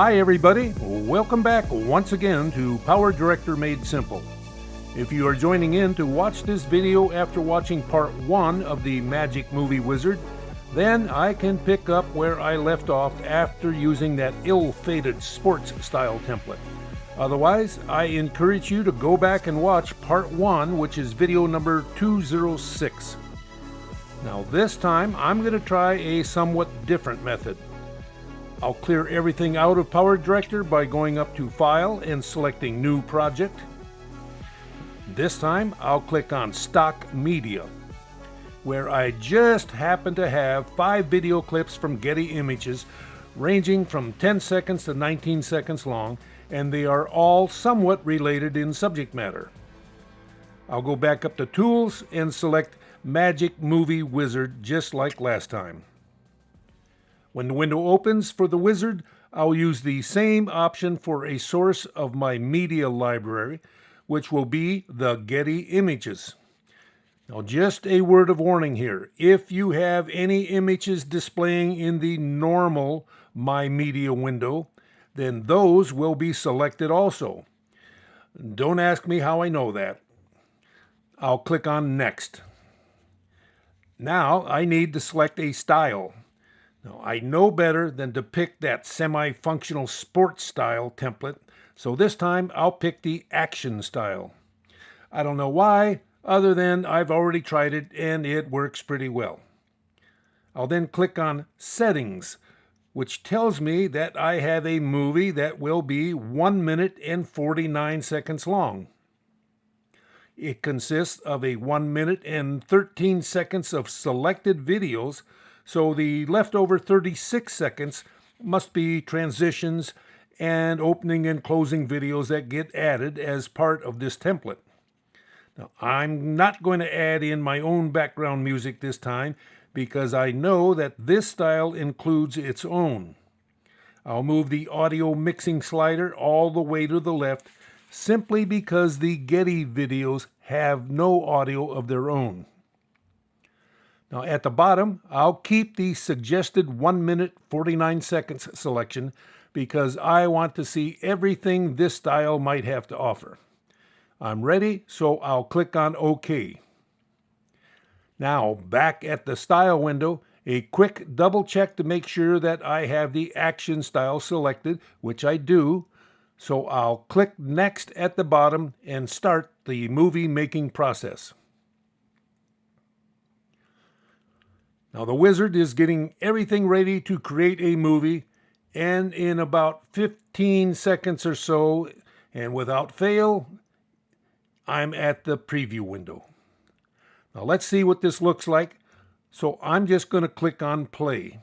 Hi everybody, welcome back once again to Power Director Made Simple. If you are joining in to watch this video after watching part 1 of the Magic Movie Wizard, then I can pick up where I left off after using that ill-fated sports style template. Otherwise, I encourage you to go back and watch part 1, which is video number 206. Now this time I'm going to try a somewhat different method. I'll clear everything out of Power Director by going up to File and selecting New Project. This time I'll click on Stock Media, where I just happen to have 5 video clips from Getty Images ranging from 10 seconds to 19 seconds long, and they are all somewhat related in subject matter. I'll go back up to Tools and select Magic Movie Wizard just like last time. When the window opens for the wizard, I'll use the same option for a source of my media library, which will be the Getty Images. Now just a word of warning here. If you have any images displaying in the normal My Media window, then those will be selected also. Don't ask me how I know that. I'll click on Next. Now I need to select a style. Now, I know better than to pick that semi-functional sports style template, so this time I'll pick the action style. I don't know why, other than I've already tried it and it works pretty well. I'll then click on Settings, which tells me that I have a movie that will be 1 minute and 49 seconds long. It consists of a 1 minute and 13 seconds of selected videos, so the leftover 36 seconds must be transitions and opening and closing videos that get added as part of this template. Now, I'm not going to add in my own background music this time because I know that this style includes its own. I'll move the audio mixing slider all the way to the left simply because the Getty videos have no audio of their own. Now at the bottom, I'll keep the suggested 1 minute 49 seconds selection because I want to see everything this style might have to offer. I'm ready, so I'll click on OK. Now back at the style window, a quick double check to make sure that I have the action style selected, which I do. So I'll click Next at the bottom and start the movie making process. Now the wizard is getting everything ready to create a movie, and in about 15 seconds or so, and without fail, I'm at the preview window. Now let's see what this looks like. So I'm just going to click on play.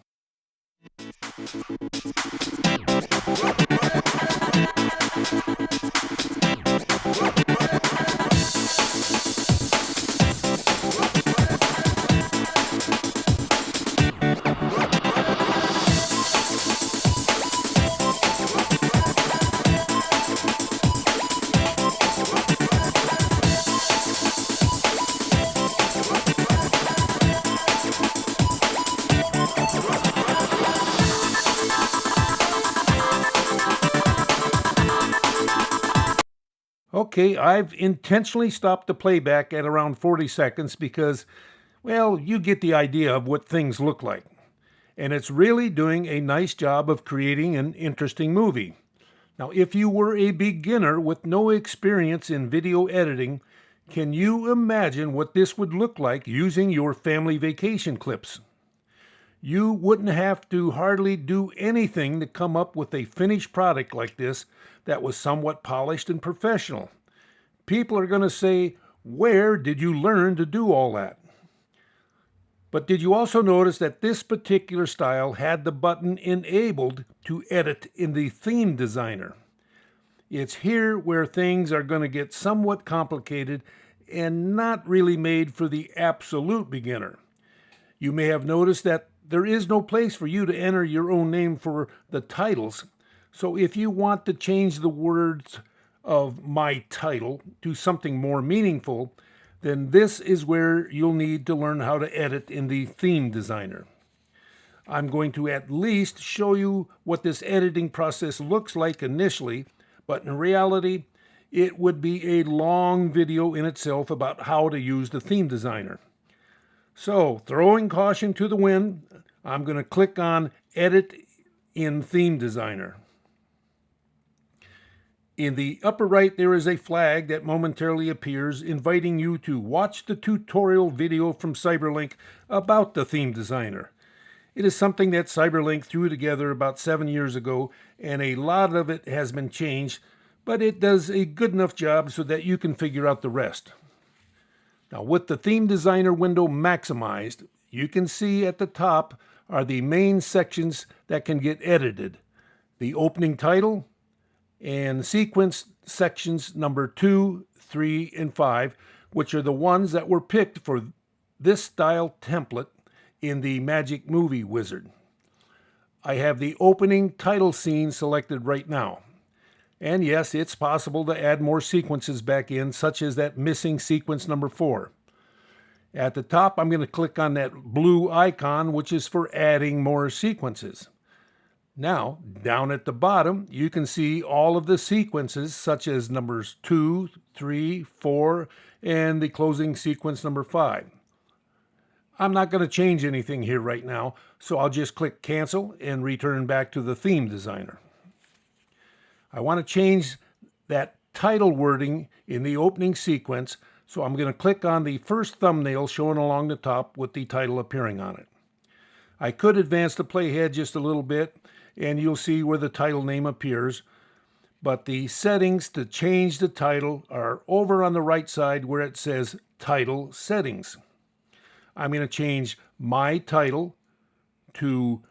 Okay, I've intentionally stopped the playback at around 40 seconds because, well, you get the idea of what things look like. And it's really doing a nice job of creating an interesting movie. Now, if you were a beginner with no experience in video editing, can you imagine what this would look like using your family vacation clips? You wouldn't have to hardly do anything to come up with a finished product like this that was somewhat polished and professional. People are going to say, where did you learn to do all that? But did you also notice that this particular style had the button enabled to edit in the theme designer? It's here where things are going to get somewhat complicated and not really made for the absolute beginner. You may have noticed that there is no place for you to enter your own name for the titles. So if you want to change the words of my title to something more meaningful, then this is where you'll need to learn how to edit in the theme designer. I'm going to at least show you what this editing process looks like initially, but in reality, it would be a long video in itself about how to use the theme designer. So, throwing caution to the wind, I'm going to click on Edit in Theme Designer. In the upper right, there is a flag that momentarily appears inviting you to watch the tutorial video from Cyberlink about the theme designer. It is something that Cyberlink threw together about 7 years ago, and a lot of it has been changed, but it does a good enough job so that you can figure out the rest. Now, with the theme designer window maximized, you can see at the top are the main sections that can get edited. The opening title and sequence sections number 2, 3, and 5, which are the ones that were picked for this style template in the Magic Movie Wizard. I have the opening title scene selected right now. And yes, it's possible to add more sequences back in, such as that missing sequence number 4. At the top, I'm going to click on that blue icon, which is for adding more sequences. Now, down at the bottom, you can see all of the sequences, such as numbers 2, 3, 4, and the closing sequence number 5. I'm not going to change anything here right now, so I'll just click Cancel and return back to the theme designer. I want to change that title wording in the opening sequence, so I'm going to click on the first thumbnail shown along the top with the title appearing on it. I could advance the playhead just a little bit, and you'll see where the title name appears, but the settings to change the title are over on the right side where it says Title Settings. I'm going to change my title to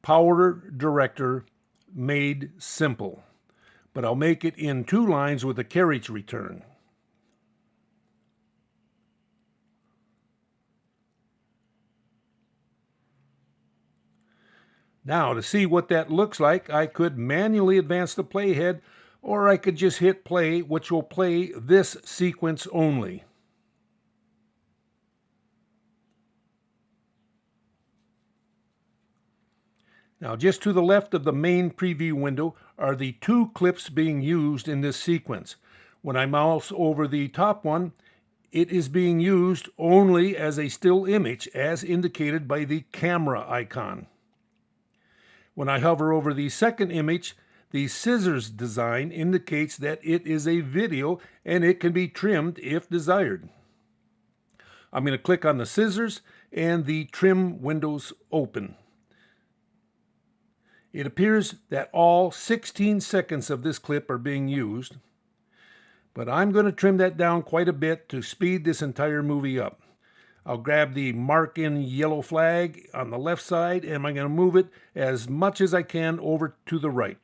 Power Director Made Simple, but I'll make it in 2 lines with a carriage return. Now, to see what that looks like, I could manually advance the playhead, or I could just hit play, which will play this sequence only. Now, just to the left of the main preview window are the 2 clips being used in this sequence. When I mouse over the top one, it is being used only as a still image, as indicated by the camera icon. When I hover over the second image, the scissors design indicates that it is a video and it can be trimmed if desired. I'm going to click on the scissors and the trim windows open. It appears that all 16 seconds of this clip are being used, but I'm going to trim that down quite a bit to speed this entire movie up. I'll grab the mark in yellow flag on the left side and I'm going to move it as much as I can over to the right.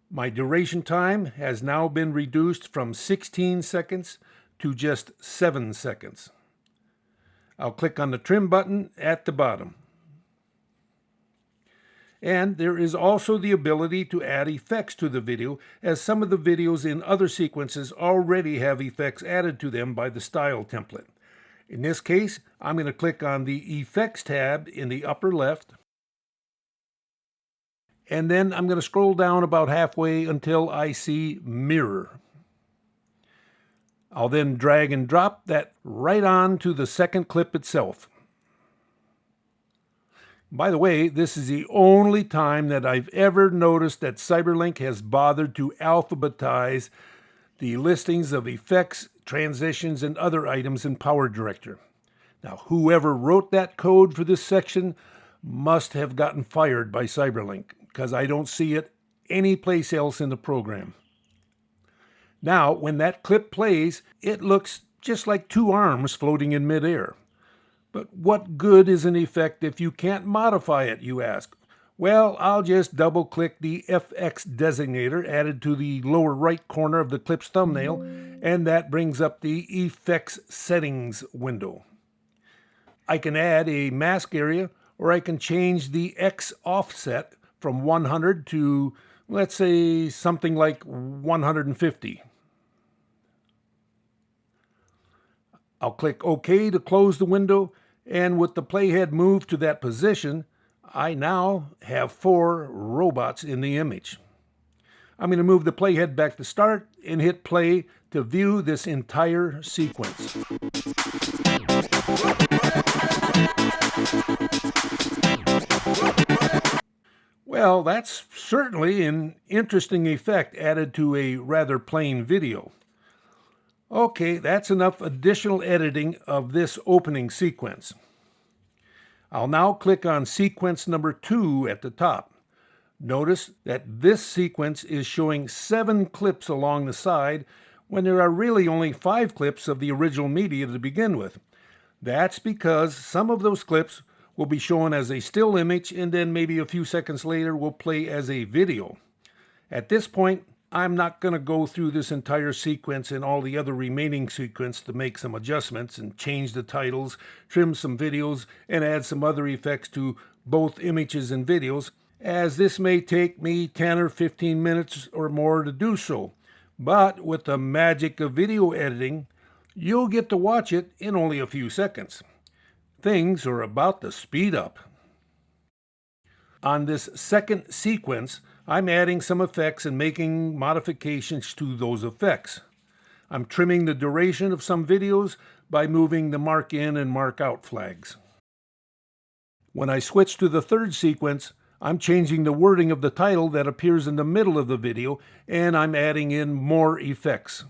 My duration time has now been reduced from 16 seconds to just 7 seconds. I'll click on the trim button at the bottom. And there is also the ability to add effects to the video, as some of the videos in other sequences already have effects added to them by the style template. In this case, I'm going to click on the Effects tab in the upper left, and then I'm going to scroll down about halfway until I see Mirror. I'll then drag and drop that right on to the second clip itself. By the way, this is the only time that I've ever noticed that Cyberlink has bothered to alphabetize the listings of effects, transitions, and other items in Power Director. Now, whoever wrote that code for this section must have gotten fired by Cyberlink, because I don't see it anyplace else in the program. Now, when that clip plays, it looks just like 2 arms floating in midair. But what good is an effect if you can't modify it, you ask? Well, I'll just double-click the FX designator added to the lower right corner of the clip's thumbnail, and that brings up the Effects Settings window. I can add a mask area, or I can change the X offset from 100 to, let's say, something like 150. I'll click OK to close the window, And with the playhead moved to that position, I now have 4 robots in the image. I'm going to move the playhead back to start and hit play to view this entire sequence. Well, that's certainly an interesting effect added to a rather plain video. Okay, that's enough additional editing of this opening sequence. I'll now click on sequence number 2 at the top. Notice that this sequence is showing 7 clips along the side when there are really only 5 clips of the original media to begin with. That's because some of those clips will be shown as a still image and then maybe a few seconds later will play as a video. At this point, I'm not going to go through this entire sequence and all the other remaining sequence to make some adjustments and change the titles, trim some videos, and add some other effects to both images and videos, as this may take me 10 or 15 minutes or more to do so. But with the magic of video editing, you'll get to watch it in only a few seconds. Things are about to speed up. On this second sequence, I'm adding some effects and making modifications to those effects. I'm trimming the duration of some videos by moving the mark in and mark out flags. When I switch to the third sequence, I'm changing the wording of the title that appears in the middle of the video, and I'm adding in more effects.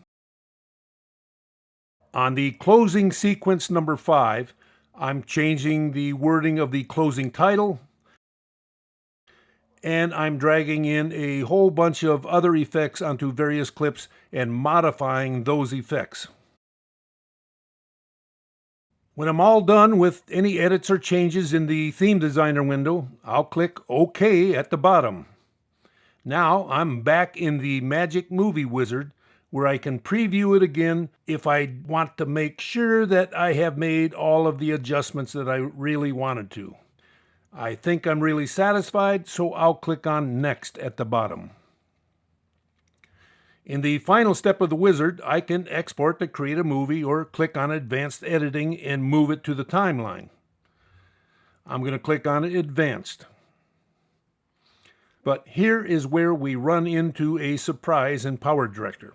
On the closing sequence number 5, I'm changing the wording of the closing title, and I'm dragging in a whole bunch of other effects onto various clips and modifying those effects. When I'm all done with any edits or changes in the theme designer window, I'll click OK at the bottom. Now I'm back in the Magic Movie Wizard, where I can preview it again if I want to make sure that I have made all of the adjustments that I really wanted to. I think I'm really satisfied, so I'll click on Next at the bottom. In the final step of the wizard, I can export to create a movie or click on Advanced Editing and move it to the timeline. I'm going to click on Advanced. But here is where we run into a surprise in Power Director.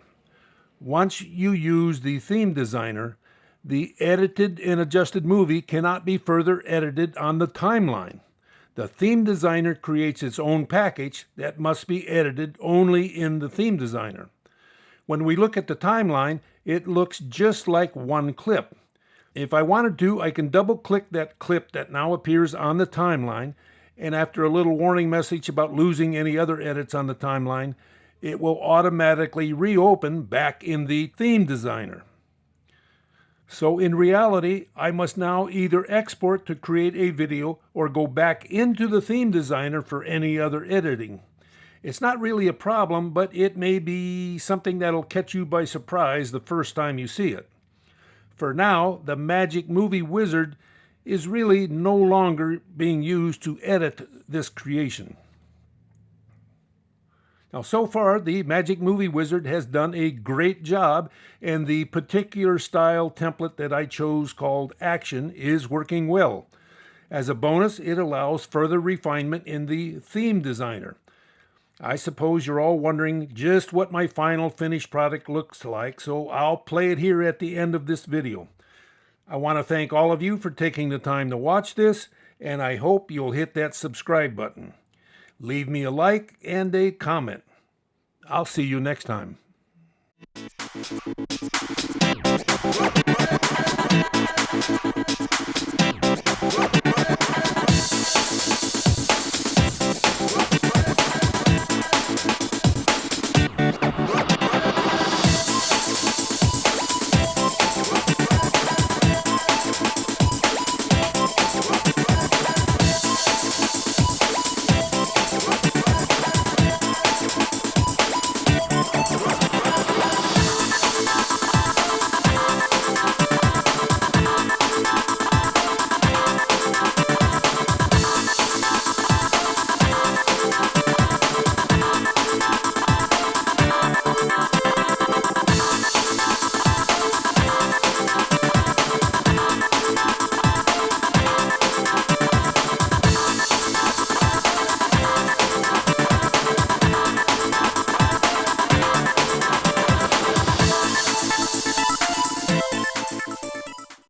Once you use the theme designer, the edited and adjusted movie cannot be further edited on the timeline. The theme designer creates its own package that must be edited only in the theme designer. When we look at the timeline, it looks just like one clip. If I wanted to, I can double-click that clip that now appears on the timeline, and after a little warning message about losing any other edits on the timeline, it will automatically reopen back in the theme designer. So in reality, I must now either export to create a video or go back into the theme designer for any other editing. It's not really a problem, but it may be something that'll catch you by surprise the first time you see it. For now, the Magic Movie Wizard is really no longer being used to edit this creation. Now, so far, the Magic Movie Wizard has done a great job, and the particular style template that I chose called Action is working well. As a bonus, it allows further refinement in the theme designer. I suppose you're all wondering just what my final finished product looks like, so I'll play it here at the end of this video. I want to thank all of you for taking the time to watch this, and I hope you'll hit that subscribe button. Leave me a like and a comment. I'll see you next time.